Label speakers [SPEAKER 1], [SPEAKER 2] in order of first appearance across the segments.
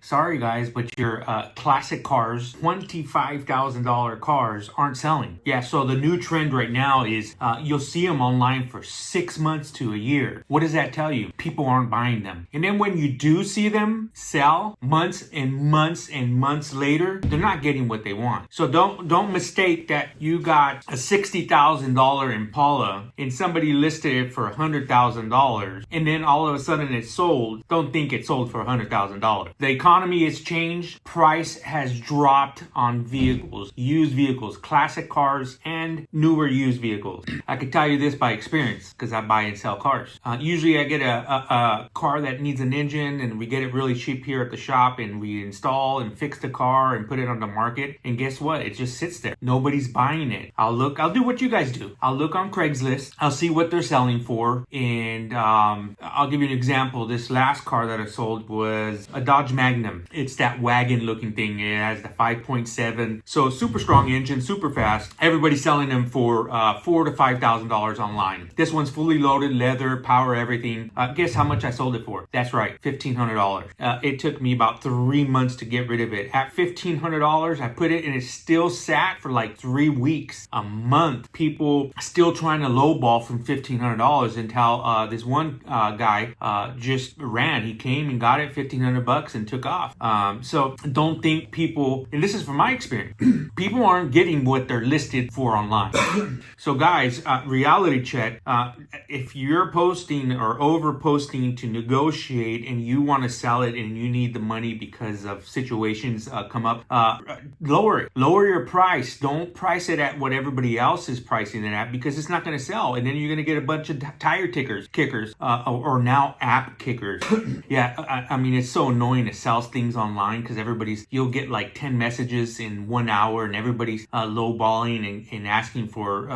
[SPEAKER 1] Sorry guys, but your classic cars, $25,000 cars aren't selling. Yeah, so the new trend right now is you'll see them online for 6 months to a year. What does that tell you? People aren't buying them. And then when you do see them sell months and months and months later, they're not getting what they want. So don't mistake that you got a $60,000 Impala and somebody listed it for $100,000 and then all of a sudden it's sold. Don't think it sold for $100,000. The economy has changed. Price has dropped on vehicles, used vehicles, classic cars, and newer used vehicles. I can tell you this by experience because I buy and sell cars. Usually I get a car that needs an engine and we get it really cheap here at the shop and we install and fix the car and put it on the market. And guess what? It just sits there. Nobody's buying it. I'll do what you guys do. I'll look on Craigslist. I'll see what they're selling for. And I'll give you an example. This last car that I sold was a Dodge Magnum. It's that wagon looking thing. It has the 5.7. So super strong engine, super fast. Everybody's selling them for $4,000 to $5,000 online. This one's fully loaded, leather, power, everything. Guess how much I sold it for? That's right, $1,500. It took me about 3 months to get rid of it. At $1,500, I put it and it still sat for like 3 weeks, a month. People still trying to lowball from $1,500 until this one guy just ran. He came and got it $1,500 and took off. So don't think people, and this is from my experience, people aren't getting what they're listed for online. So guys, reality check. If you're posting or over posting to negotiate and you want to sell it and you need the money because of situations come up, lower it. Lower your price. Don't price it at what everybody else is pricing it at because it's not going to sell. And then you're going to get a bunch of tire kickers, or now app kickers. Yeah, I mean, it's so annoying to sell things online because you'll get like 10 messages in 1 hour and everybody's lowballing and asking for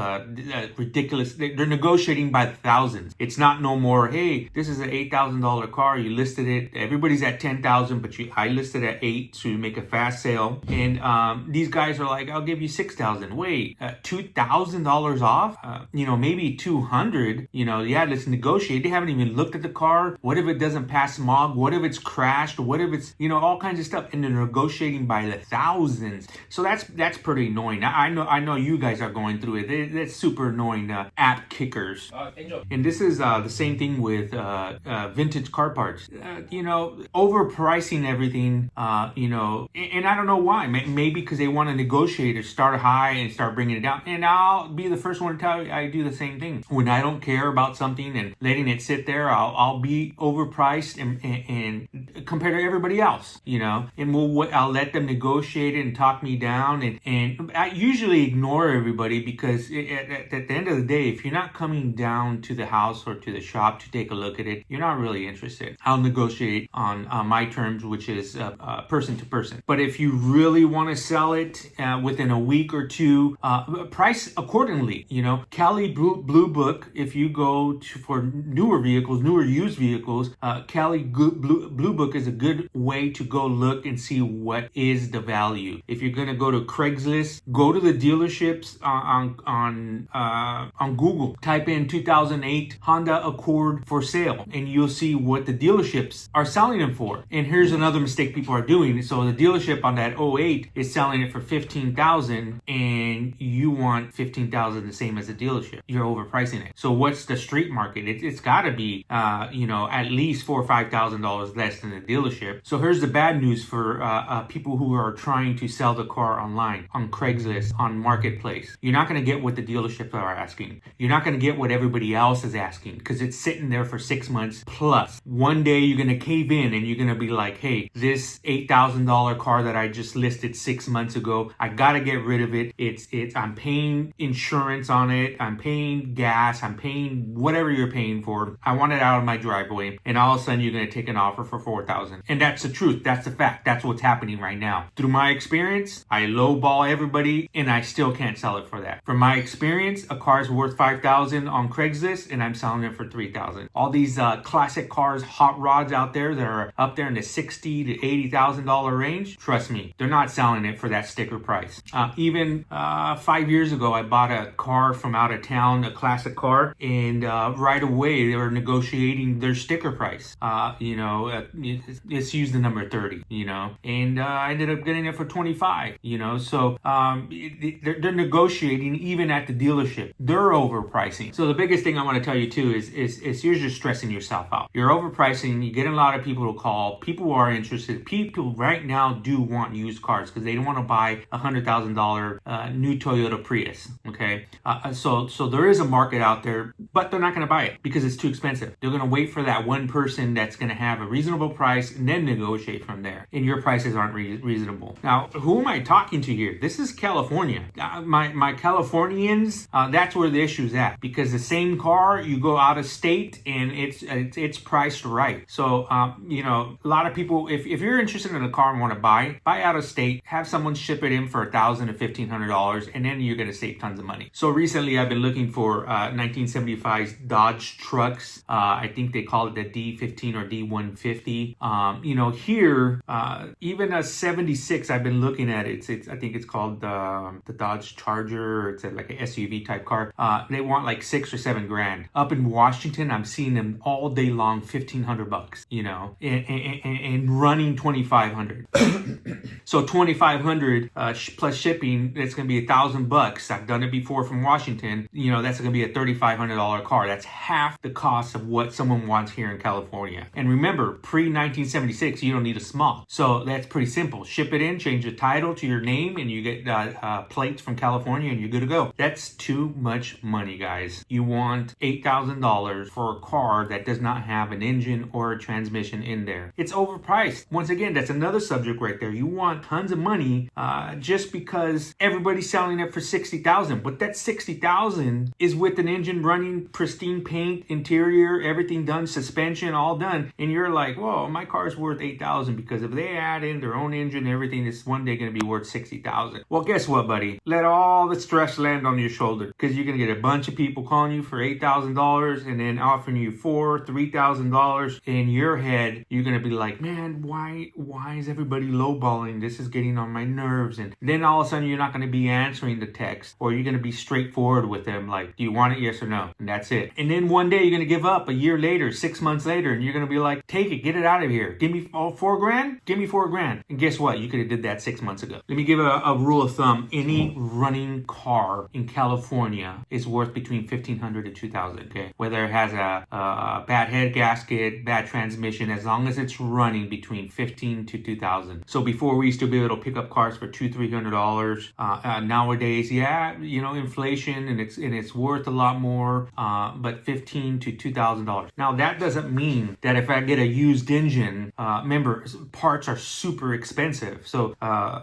[SPEAKER 1] ridiculous. They're negotiating by the thousands. It's not no more, hey, this is an $8,000 car. You listed it. Everybody's at $10,000, but I listed at $8,000 to make a fast sale. And these guys are like, I'll give you $6,000. Wait, $2,000 off? Maybe $200. Yeah, let's negotiate. They haven't even looked at the car. What if it doesn't pass smog? What if it's crashed? What if it's, all kinds of stuff, and they're negotiating by the thousands. So that's pretty annoying. I know you guys are going through it. That's super annoying. App kickers. And this is the same thing with vintage car parts. Overpricing everything. And I don't know why. Maybe because they want to negotiate or start high and start bringing it down. And I'll be the first one to tell you I do the same thing. When I don't care about something and letting it sit there, I'll be overpriced and compared to everybody else. And I'll let them negotiate it and talk me down. And I usually ignore everybody because at the end of the day, if you're not coming down to the house or to the shop to take a look at it, you're not really interested. I'll negotiate on my terms, which is person to person. But if you really want to sell it within a week or two, price accordingly. Cali Blue Book, if you go for newer vehicles, newer used vehicles, Cali Blue Book is a good way to go look and see what is the value. If you're going to go to Craigslist, go to the dealerships on Google. Type in 2008 Honda Accord for sale and you'll see what the dealerships are selling them for. And here's another mistake people are doing. So the dealership on that '08 is selling it for $15,000 and you want $15,000 the same as the dealership. You're overpricing it. So what's the street market? It's got to be at least $4,000 or $5,000 less than the dealership. So here's the bad news for people who are trying to sell the car online, on Craigslist, on Marketplace. You're not going to get what the dealerships are asking. You're not going to get what everybody else is asking because it's sitting there for 6 months plus. One day you're going to cave in and you're going to be like, hey, this $8,000 car that I just listed 6 months ago, I got to get rid of it. I'm paying insurance on it. I'm paying gas. I'm paying whatever you're paying for. I want it out of my driveway. And all of a sudden you're going to take an offer for $4,000. And that's the truth. That's the fact. That's what's happening right now. Through my experience, I lowball everybody and I still can't sell it for that. From my experience, a car is worth $5,000 on Craigslist and I'm selling it for $3,000. All these classic cars, hot rods out there that are up there in the $60,000 to $80,000 range, trust me, they're not selling it for that sticker price. Even 5 years ago, I bought a car from out of town, a classic car, and right away they were negotiating their sticker price. Let's use the number 30, and I ended up getting it for 25, so they're negotiating even at the dealership. They're overpricing. So the biggest thing I want to tell you too is you're just stressing yourself out. You're overpricing. You get a lot of people to call. People are interested. People right now do want used cars because they don't want to buy $100,000 new Toyota Prius. Okay, so there is a market out there, but they're not going to buy it because it's too expensive. They're going to wait for that one person that's going to have a reasonable price and then negotiate from there. And your prices aren't reasonable. Now, who am I talking to here? This is California. My Californians, that's where the issue's at, because the same car, you go out of state and it's priced right. So, a lot of people, if you're interested in a car and want to buy out of state, have someone ship it in for $1,000 to $1,500, and then you're going to save tons of money. So recently I've been looking for 1975 Dodge trucks. I think they call it the D15 or D150. Here, even a 76, I've been looking at it. I think it's called the Dodge Charger. It's like an SUV type car. They want like $6,000 or $7,000. Up in Washington, I'm seeing them all day long, $1,500, and running 2,500. So 2,500 plus shipping, it's going to be $1,000. I've done it before from Washington. That's going to be a $3,500 car. That's half the cost of what someone wants here in California. And remember, pre-1976, you don't need a smog. So that's pretty simple. Ship it in, change the title to your name, and you get plates from California, and you're good to go. That's too much money, guys. You want $8,000 for a car that does not have an engine or a transmission in there. It's overpriced. Once again, that's another subject right there. You want tons of money just because everybody's selling it for $60,000, but that $60,000 is with an engine running, pristine paint, interior, everything done, suspension, all done, and you're like, whoa, my car's worth $8,000 because if they add in their own engine, everything is one day going to be worth $60,000. Well, guess what, buddy? Let all the stress land on your shoulder, because you're going to get a bunch of people calling you for $8,000 and then offering you $4,000, $3,000. In your head, you're going to be like, man, why is everybody lowballing? This is getting on my nerves. And then all of a sudden, you're not going to be answering the text, or you're going to be straightforward with them, like, do you want it, yes or no? And that's it. And then one day you're going to give up, a year later, 6 months later, and you're going to be like, take it, get it out of here. Give me $4,000? Give me $4,000. And guess what? You could have did that 6 months ago. Let me give a rule of thumb. Any running car in California is worth between $1,500 to $2,000, okay? Whether it has a bad head gasket, bad transmission, as long as it's running between $1,500 to $2,000. So before we used to be able to pick up cars for $200, $300. Nowadays, inflation, and it's worth a lot more, but $1,500 to $2,000. Now that doesn't mean that if I get a used engine, remember, parts are super expensive. So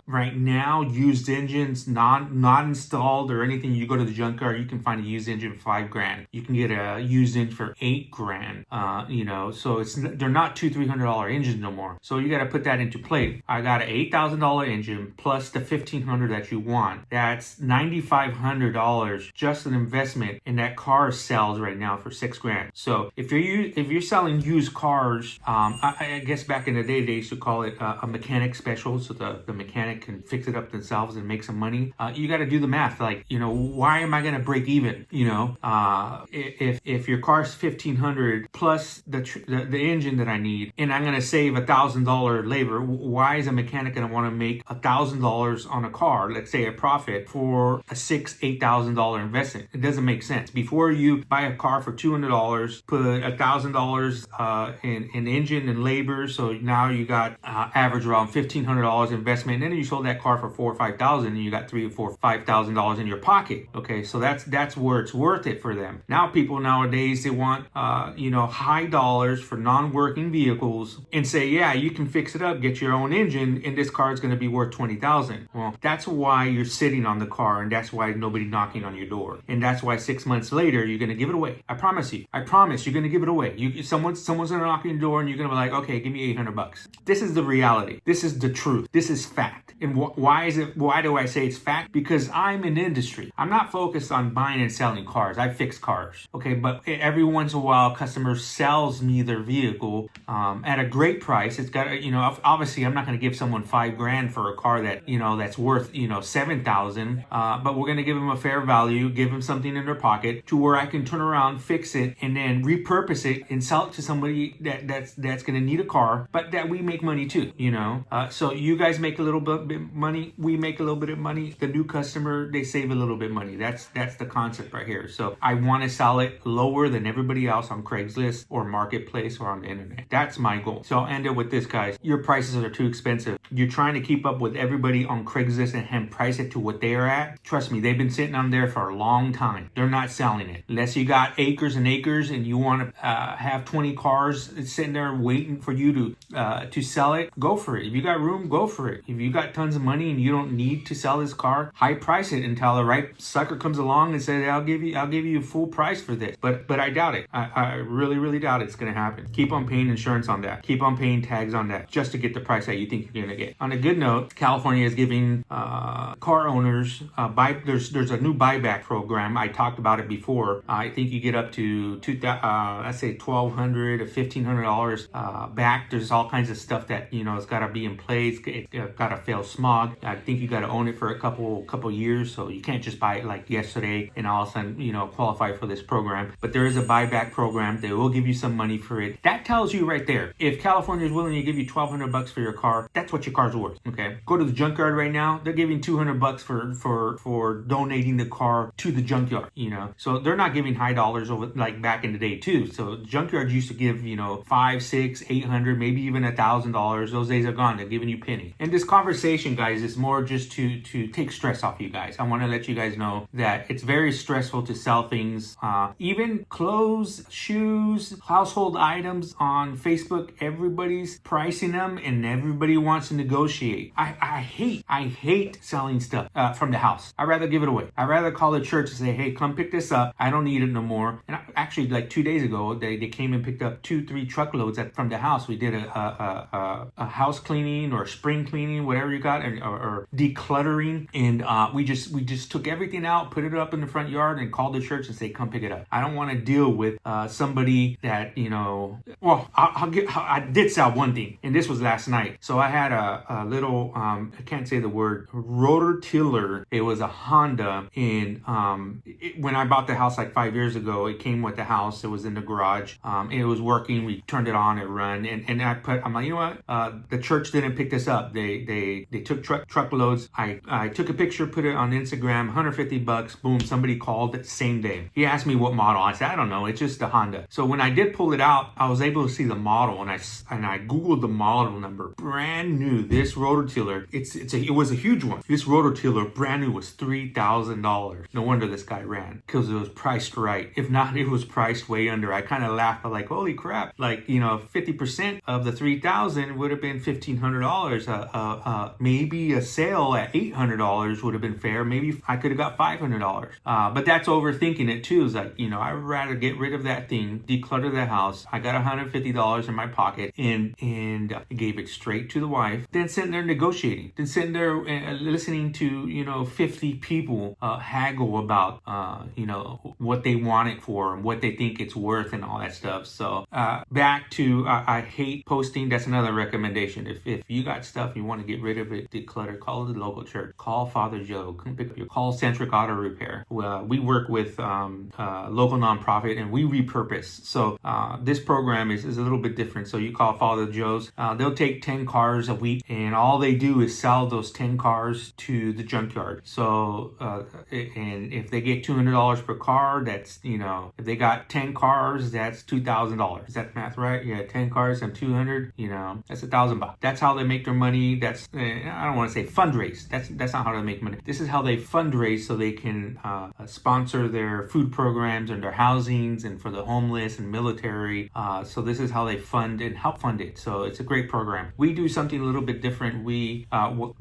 [SPEAKER 1] right now, used engines not installed or anything, you go to the junkyard, you can find a used engine for $5,000. You can get a used engine for $8,000. So they're not $200-$300 engines no more. So you got to put that into play. I got an $8,000 engine plus the $1,500 that you want. That's $9,500 just an investment, and that car sells right now for $6,000. So if you're selling used cars, I guess back in the day they used to call it a mechanic special, so the mechanic can fix it up themselves and make some money. You got to do the math. Like, why am I going to break even? If your car's $1,500 plus the engine that I need, and I'm going to save $1,000 labor, why is a mechanic going to want to make $1,000 on a car, let's say a profit, for a $8,000 investment? It doesn't make sense. Before you buy a car for $200, put $1,000 in engine and labor, so now you got average around $1,500 investment, and then you sold that car for $4,000 or $5,000, and you got $3,000 or $5,000 in your pocket. Okay, so that's where it's worth it for them. Now people nowadays, they want high dollars for non-working vehicles and say, yeah, you can fix it up, get your own engine, and this car is going to be worth $20,000. Well, that's why you're sitting on the car, and that's why nobody knocking on your door, and that's why 6 months later you're going to give it away. I promise you. I promise you're going to give it away. Someone's going to knock on your door, and you're going to be like, okay, give me $800. This is the reality. This is the truth. This is fact. And why do I say it's fact? Because I'm in industry. I'm not focused on buying and selling cars. I fix cars. Okay. But every once in a while, a customer sells me their vehicle at a great price. It's got, obviously I'm not going to give someone $5,000 for a car that, that's worth, $7,000. But we're going to give them a fair value, give them something in their pocket to where I can turn around, fix it, and then repurpose it and sell it to somebody that's going to need a car, but that we make money too, So you guys make a little bit money, we make a little bit of money. The new customer, they save a little bit of money. That's the concept right here. So I want to sell it lower than everybody else on Craigslist or Marketplace or on the internet. That's my goal. So I'll end it with this, guys. Your prices are too expensive. You're trying to keep up with everybody on Craigslist and price it to what they're at. Trust me, they've been sitting on there for a long time. They're not selling it. Unless you got acres and acres and you want to have 20 cars sitting there waiting for you to sell it, go for it. If you got room, go for it. If you got tons of money and you don't need to sell this car, high price it until the right sucker comes along and says, I'll give you full price for this. But I doubt it. I really, really doubt it's going to happen. Keep on paying insurance on that. Keep on paying tags on that just to get the price that you think you're going to get. On a good note, California is giving car owners there's a new buyback program. I talked about it before. I think you get up to let's say $1,200 to $1,500 back. There's all kinds of stuff that it's got to be in place. It's got to fail smog. I think you got to own it for a couple years, so you can't just buy it like yesterday and all of a sudden qualify for this program. But there is a buyback program. They will give you some money for it. That tells you right there, if California is willing to give you $1,200 for your car, that's what your car's worth. Okay, go to the junkyard right now. They're giving $200 for donating the car to the junkyard. So they're not giving high dollars over like back in the day too. So junkyards used to give $500, $600, $800, maybe even $1,000. Those days are gone. They're giving you penny. And this conversation, guys, is more just to take stress off you guys. I want to let you guys know that it's very stressful to sell things, even clothes, shoes, household items on Facebook. Everybody's pricing them and everybody wants to negotiate. I hate selling stuff from the house. I'd rather give it away. I'd rather call the church and say, hey, come pick this up. I don't need it no more. And actually, like 2 days ago, they came and picked up 2-3 truckloads from the house. We did a house cleaning or spring cleaning, whatever you got, or decluttering. And we just took everything out, put it up in the front yard and called the church and say, come pick it up. I don't want to deal with somebody that, well, I did sell one thing, and this was last night. So I had a little, I can't say the word, rotor tiller. It was a Honda, and when I bought the house like 5 years ago, it came with the house. It was in the garage. It was working. We turned it on, it run, and I'm like, you know what? The church didn't pick this up. They took truckloads. I took a picture, put it on Instagram, $150. Boom, somebody called the same day. He asked me what model. I said, I don't know. It's just a Honda. So when I did pull it out, I was able to see the model, and I Googled the model number. Brand new. This rotor tiller, it was a huge one. This rotor tiller, brand new, was $3,000. No wonder this guy ran, because it was priced right. If not, it was priced way under. I kind of laughed, but like, holy crap! Like 50% of the $3,000 would have been $1,500. Maybe a sale at $800 would have been fair. Maybe I could have got $500. But that's overthinking it too. It's like I'd rather get rid of that thing, declutter the house. I got $150 in my pocket and gave it straight to the wife. Then sitting there negotiating. Then sitting there listening to 50 people haggle about what they want it for and what they think it's worth and all that stuff. So back to I hate posting. That's another recommendation. If you got stuff you want to get rid of it, declutter, call the local church, call Father Joe, come pick up your call Centric Auto Repair. We work with local nonprofit and we repurpose. So this program is a little bit different. So you call Father Joe's, they'll take 10 cars a week, and all they do is sell those 10 cars to the junkyard. So and if they get $200 per car, that's if they got 10 cars, that's $2,000. Is that math right? Yeah, 10 cars and 200, that's $1,000. That's how they make their money. That's I don't want to say fundraise. That's not how they make money. This is how they fundraise so they can sponsor their food programs and their housings and for the homeless and military. So this is how they fund and help fund it. So it's a great program. We do something a little bit different. We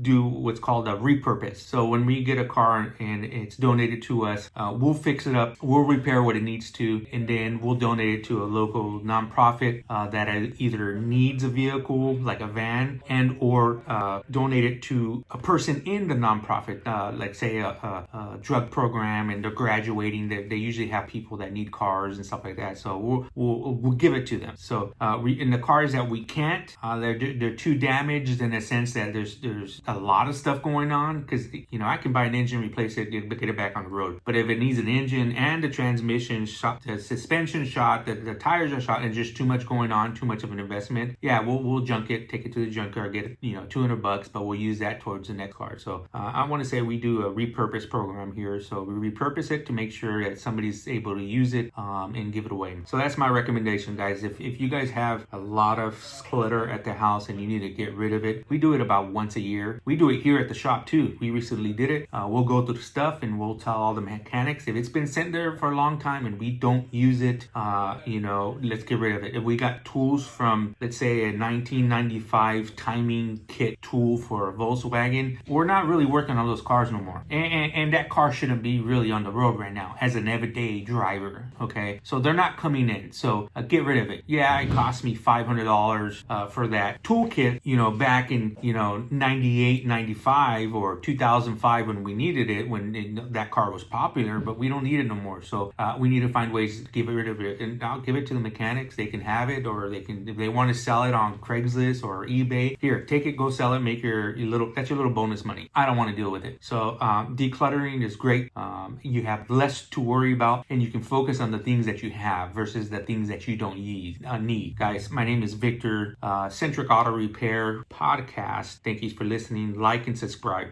[SPEAKER 1] do what's called a repurpose. So when we get a car and it's donated to us, we'll fix it up, we'll repair what it needs to, and then we'll donate it to a local nonprofit that either needs a vehicle like a van and or donate donate it to a person in the nonprofit, like say a drug program, and they're graduating. They usually have people that need cars and stuff like that. So we'll give it to them. So in the cars that we can't, they're too damaged in a sense that there's a lot of stuff going on, because I can buy an engine, replace it, get it back on the road. But if it needs an engine and the transmission shot, the suspension shot, the tires are shot, and just too much going on, too much of an investment, yeah, we'll junk it, take it to the junkyard, get it, $200, but we'll use that towards the next car. So I want to say we do a repurpose program here. So we repurpose it to make sure that somebody's able to use it and give it away. So that's my recommendation, guys. If you guys have a lot of clutter at the house and you need to get rid of it, we do it about once a year. We do it here at the shop too. We recently did it. We'll go through the stuff and we'll tell all the mechanics, if it's been sitting there for a long time and we don't use it, let's get rid of it. If we got tools from, let's say, a 1995 timing kit tool for a Volkswagen, we're not really working on those cars no more. And that car shouldn't be really on the road right now as an everyday driver, okay? So they're not coming in. So get rid of it. Yeah, it cost me $500 for that toolkit, back in, 98, 95 or 2005 when we needed it, when that car was popular, but we don't need it no more. So we need to find ways to get rid of it. And I'll give it to the mechanics. They can have it, or they can, if they want to sell it on Craigslist or eBay, here, take it, go sell it, make that's your little bonus money. I don't want to deal with it. So decluttering is great. You have less to worry about, and you can focus on the things that you have versus the things that you don't need. Guys, my name is Victor, Centric Auto Repair Podcast. Thank you for listening. Like and subscribe.